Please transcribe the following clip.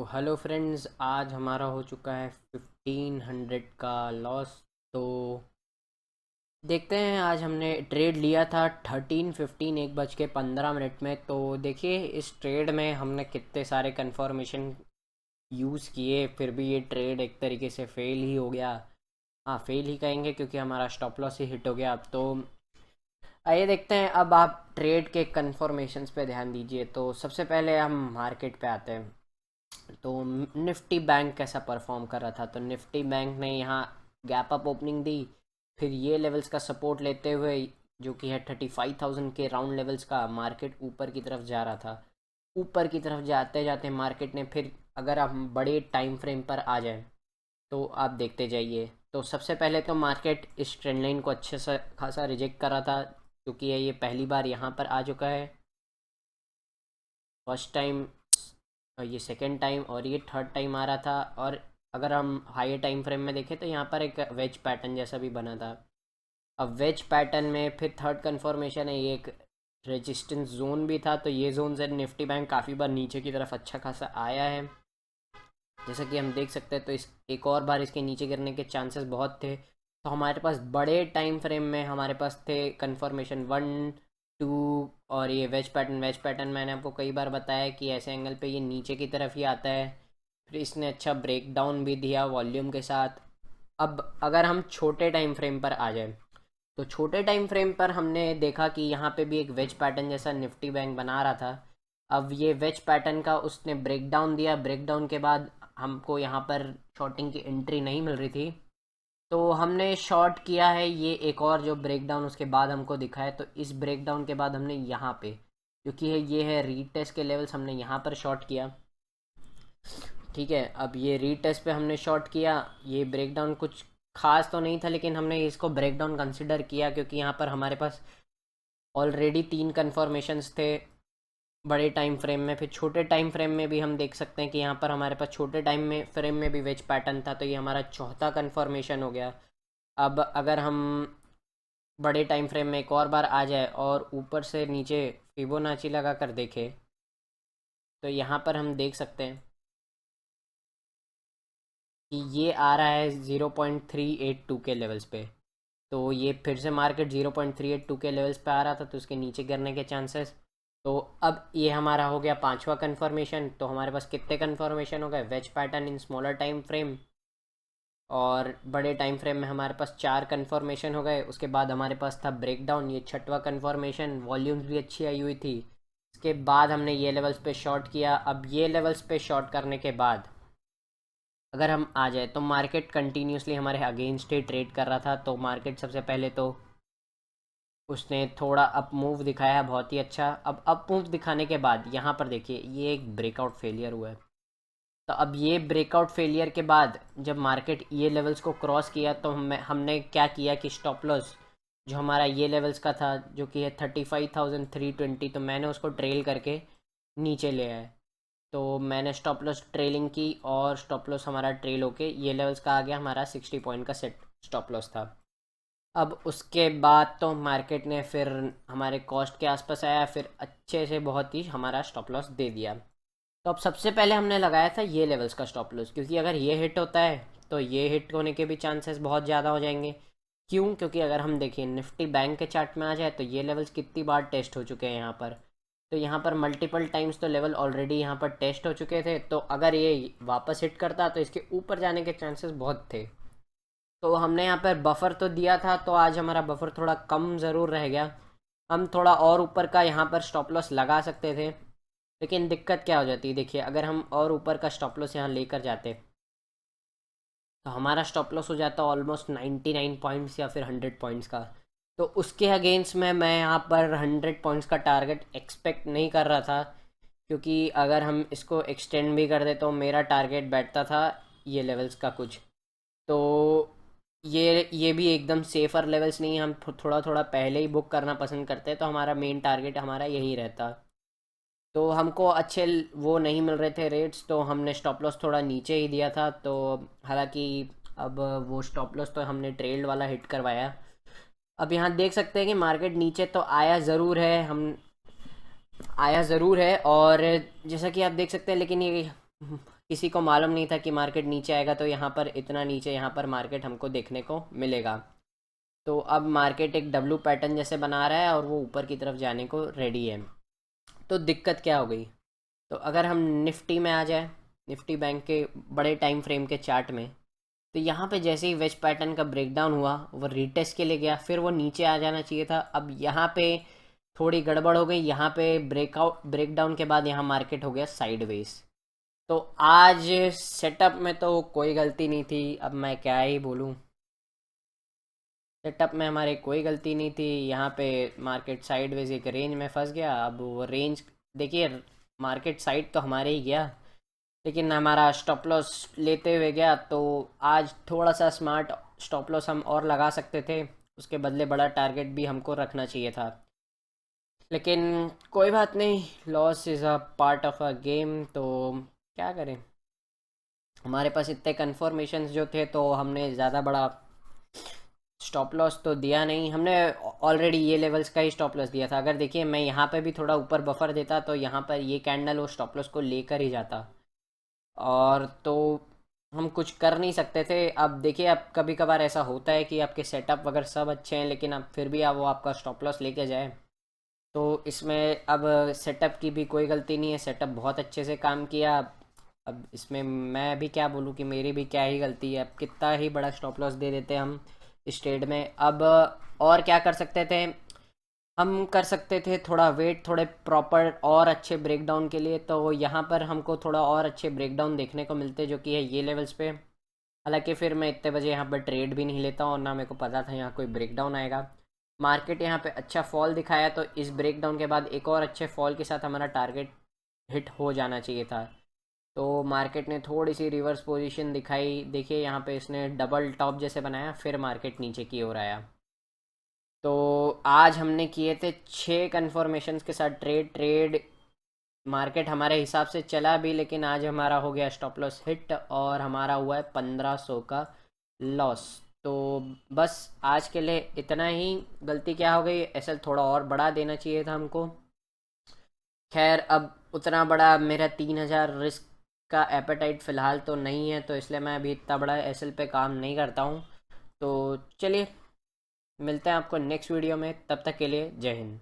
Hello friends, आज हमारा हो चुका है 1500 का लॉस। तो देखते हैं, आज हमने ट्रेड लिया था 13:15 1:15 में। तो देखिए इस ट्रेड में हमने कितने सारे कंफर्मेशन यूज़ किए, फिर भी ये ट्रेड एक तरीके से फेल ही हो गया। हाँ, फेल ही कहेंगे क्योंकि हमारा स्टॉप लॉस ही हिट हो गया। अब तो आइए देखते हैं, अब आप ट्रेड के कंफर्मेशंस पे ध्यान दीजिए। तो सबसे पहले हम मार्केट पे आते हैं। तो निफ्टी बैंक कैसा परफॉर्म कर रहा था। तो निफ्टी बैंक ने यहाँ गैप अप ओपनिंग दी, फिर ये लेवल्स का सपोर्ट लेते हुए, जो कि है 35,000 के राउंड लेवल्स का, मार्केट ऊपर की तरफ जा रहा था। ऊपर की तरफ जाते जाते मार्केट ने फिर, अगर आप बड़े टाइम फ्रेम पर आ जाएं तो आप देखते जाइए। तो सबसे पहले तो मार्केट इस ट्रेंड लाइन को अच्छे से खासा रिजेक्ट कर रहा था, क्योंकि ये पहली बार यहाँ पर आ चुका है। फर्स्ट टाइम, ये सेकेंड टाइम, और ये थर्ड टाइम आ रहा था। और अगर हम हाई टाइम फ्रेम में देखें तो यहाँ पर एक वेज पैटर्न जैसा भी बना था। अब वेज पैटर्न में फिर थर्ड कन्फर्मेशन है, ये एक रेजिस्टेंस जोन भी था। तो ये जोन से निफ्टी बैंक काफ़ी बार नीचे की तरफ अच्छा खासा आया है, जैसा कि हम देख सकते हैं। तो इस एक और बार इसके नीचे गिरने के चांसेस बहुत थे। तो हमारे पास बड़े टाइम फ्रेम में हमारे पास थे कन्फर्मेशन 1, 2, और ये वेज पैटर्न मैंने आपको कई बार बताया कि ऐसे एंगल पे ये नीचे की तरफ ही आता है। फिर इसने अच्छा ब्रेक डाउन भी दिया वॉल्यूम के साथ। अब अगर हम छोटे टाइम फ्रेम पर आ जाए, तो छोटे टाइम फ्रेम पर हमने देखा कि यहाँ पे भी एक वेज पैटर्न जैसा निफ्टी बैंक बना रहा था। अब ये वेज पैटर्न का उसने ब्रेक डाउन दिया। ब्रेक डाउन के बाद हमको यहाँ पर शॉर्टिंग की एंट्री नहीं मिल रही थी, तो हमने शॉर्ट किया है। ये एक और जो ब्रेक डाउन उसके बाद हमको दिखा है, तो इस ब्रेक डाउन के बाद हमने यहाँ पे, क्योंकि ये है रीटेस्ट के लेवल्स, हमने यहाँ पर शॉर्ट किया। ठीक है, अब ये रीटेस्ट पे हमने शॉर्ट किया। ये ब्रेकडाउन कुछ खास तो नहीं था, लेकिन हमने इसको ब्रेकडाउन कंसिडर किया क्योंकि यहाँ पर हमारे पास ऑलरेडी 3 कन्फर्मेशंस थे बड़े टाइम फ्रेम में। फिर छोटे टाइम फ्रेम में भी हम देख सकते हैं कि यहाँ पर हमारे पास छोटे टाइम में फ्रेम में भी वेज पैटर्न था। तो ये हमारा चौथा कन्फर्मेशन हो गया। अब अगर हम बड़े टाइम फ्रेम में एक और बार आ जाए और ऊपर से नीचे फिबोनाची लगा कर देखें, तो यहाँ पर हम देख सकते हैं कि ये आ रहा है 0.382 के लेवल्स पे। तो ये फिर से मार्केट 0.382 के लेवल्स पे आ रहा था, तो उसके नीचे गिरने के चांसेस। तो अब ये हमारा हो गया पांचवा कन्फर्मेशन। तो हमारे पास कितने कन्फर्मेशन हो गए, wedge pattern in smaller time frame, और बड़े टाइम फ्रेम में हमारे पास 4 कन्फर्मेशन हो गए। उसके बाद हमारे पास था ब्रेकडाउन, ये छठवा कन्फर्मेशन। वॉल्यूम्स भी अच्छी आई हुई थी। इसके बाद हमने ये लेवल्स पे शॉर्ट किया। अब ये लेवल्स पे शॉर्ट करने के बाद अगर हम आ जाए तो मार्केट कंटिन्यूसली हमारे अगेंस्ट ही ट्रेड कर रहा था। तो मार्केट सबसे पहले तो उसने थोड़ा अप मूव दिखाया, बहुत ही अच्छा। अब अप मूव दिखाने के बाद यहाँ पर देखिए ये एक ब्रेकआउट फेलियर हुआ है। तो अब ये ब्रेकआउट फेलियर के बाद जब मार्केट ये लेवल्स को क्रॉस किया, तो हमने क्या किया कि स्टॉप लॉस जो हमारा ये लेवल्स का था, जो कि है 35,320, तो मैंने उसको ट्रेल करके नीचे ले आया। तो मैंने स्टॉप लॉस ट्रेलिंग की, और स्टॉप लॉस हमारा ट्रेल होके ये लेवल्स का आ गया। हमारा 60 पॉइंट का सेट स्टॉप लॉस था। अब उसके बाद तो मार्केट ने फिर हमारे कॉस्ट के आसपास आया, फिर अच्छे से बहुत ही हमारा स्टॉप लॉस दे दिया। तो अब सबसे पहले हमने लगाया था ये लेवल्स का स्टॉप लॉस, क्योंकि अगर ये हिट होता है तो ये हिट होने के भी चांसेस बहुत ज़्यादा हो जाएंगे। क्यों? क्योंकि अगर हम देखिए निफ्टी बैंक के चार्ट में आ जाए, तो ये लेवल्स कितनी बार टेस्ट हो चुके हैं यहाँ पर। तो यहाँ पर मल्टीपल टाइम्स तो लेवल ऑलरेडी यहाँ पर टेस्ट हो चुके थे। तो अगर ये वापस हिट करता तो इसके ऊपर जाने के चांसेस बहुत थे। तो हमने यहाँ पर बफर तो दिया था, तो आज हमारा बफर थोड़ा कम ज़रूर रह गया। हम थोड़ा और ऊपर का यहाँ पर स्टॉप लॉस लगा सकते थे, लेकिन दिक्कत क्या हो जाती है, देखिए अगर हम और ऊपर का स्टॉप लॉस यहाँ लेकर जाते, तो हमारा स्टॉप लॉस हो जाता ऑलमोस्ट 99 पॉइंट्स या फिर 100 पॉइंट्स का। तो उसके अगेंस्ट में मैं यहाँ पर 100 पॉइंट्स का टारगेट एक्सपेक्ट नहीं कर रहा था, क्योंकि अगर हम इसको एक्सटेंड भी कर दे तो मेरा टारगेट बैठता था ये लेवल्स का कुछ। तो ये भी एकदम सेफ़र लेवल्स नहीं, हम थोड़ा थोड़ा पहले ही बुक करना पसंद करते हैं। तो हमारा मेन टारगेट हमारा यही रहता। तो हमको अच्छे वो नहीं मिल रहे थे रेट्स, तो हमने स्टॉप लॉस थोड़ा नीचे ही दिया था। तो हालांकि अब वो स्टॉप लॉस तो हमने ट्रेल्ड वाला हिट करवाया। अब यहाँ देख सकते हैं कि मार्केट नीचे तो आया ज़रूर है, और जैसा कि आप देख सकते हैं, लेकिन ये किसी को मालूम नहीं था कि मार्केट नीचे आएगा, तो यहाँ पर इतना नीचे यहाँ पर मार्केट हमको देखने को मिलेगा। तो अब मार्केट एक डब्लू पैटर्न जैसे बना रहा है और वो ऊपर की तरफ जाने को रेडी है। तो दिक्कत क्या हो गई? तो अगर हम निफ्टी में आ जाए, निफ्टी बैंक के बड़े टाइम फ्रेम के चार्ट में, तो यहाँ पे जैसे ही वेज पैटर्न का ब्रेकडाउन हुआ, वो रीटेस्ट के लिए गया, फिर वो नीचे आ जाना चाहिए था। अब यहाँ पे थोड़ी गड़बड़ हो गई, यहाँ पे ब्रेकडाउन के बाद यहाँ मार्केट हो गया साइडवेज। तो आज सेटअप में तो कोई गलती नहीं थी, अब मैं क्या ही बोलूँ। सेटअप में हमारी कोई गलती नहीं थी, यहाँ पे मार्केट साइडवेज एक रेंज में फंस गया। अब वो रेंज देखिए, मार्केट साइड तो हमारे ही गया, लेकिन हमारा स्टॉप लॉस लेते हुए गया। तो आज थोड़ा सा स्मार्ट स्टॉप लॉस हम और लगा सकते थे, उसके बदले बड़ा टारगेट भी हमको रखना चाहिए था। लेकिन कोई बात नहीं, loss is a part of a game, तो क्या करें। हमारे पास इतने कन्फर्मेशंस जो थे, तो हमने ज़्यादा बड़ा स्टॉप लॉस तो दिया नहीं। हमने ऑलरेडी ये लेवल्स का ही स्टॉप लॉस दिया था। अगर देखिए मैं यहाँ पे भी थोड़ा ऊपर बफर देता, तो यहाँ पर ये कैंडल वो स्टॉप लॉस को लेकर ही जाता, और तो हम कुछ कर नहीं सकते थे। अब देखिए, अब कभी कभार ऐसा होता है कि आपके सेटअप वगैरह सब अच्छे हैं, लेकिन अब फिर भी आप वो आपका स्टॉप लॉस लेके जाए, तो इसमें अब सेटअप की भी कोई गलती नहीं है। सेटअप बहुत अच्छे से काम किया। अब इसमें मैं भी क्या बोलूँ कि मेरी भी क्या ही गलती है। अब कितना ही बड़ा स्टॉप लॉस दे देते हम इस ट्रेड में। अब और क्या कर सकते थे? हम कर सकते थे थोड़ा वेट, थोड़े प्रॉपर और अच्छे ब्रेकडाउन के लिए। तो यहाँ पर हमको थोड़ा और अच्छे ब्रेकडाउन देखने को मिलते, जो कि है ये लेवल्स पे। हालांकि फिर मैं इतने बजे यहाँ पर ट्रेड भी नहीं लेता हूँ, और ना मेरे को पता था यहाँ कोई ब्रेकडाउन आएगा। मार्केट यहाँ पे अच्छा फॉल दिखाया, तो इस ब्रेकडाउन के बाद एक और अच्छे फॉल के साथ हमारा टारगेट हिट हो जाना चाहिए था। तो मार्केट ने थोड़ी सी रिवर्स पोजीशन दिखाई। देखिए यहाँ पे इसने डबल टॉप जैसे बनाया, फिर मार्केट नीचे की ओर आया। तो आज हमने किए थे 6 कन्फर्मेशंस के साथ ट्रेड। मार्केट हमारे हिसाब से चला भी, लेकिन आज हमारा हो गया स्टॉप लॉस हिट, और हमारा हुआ है 1500 का लॉस। तो बस आज के लिए इतना ही। गलती क्या हो गई, एसएल थोड़ा और बढ़ा देना चाहिए था हमको। खैर, अब उतना बड़ा मेरा 3000 रिस्क का एपेटाइट फ़िलहाल तो नहीं है, तो इसलिए मैं अभी इतना बड़ा एसएल पे काम नहीं करता हूँ। तो चलिए, मिलते हैं आपको नेक्स्ट वीडियो में। तब तक के लिए जय हिंद।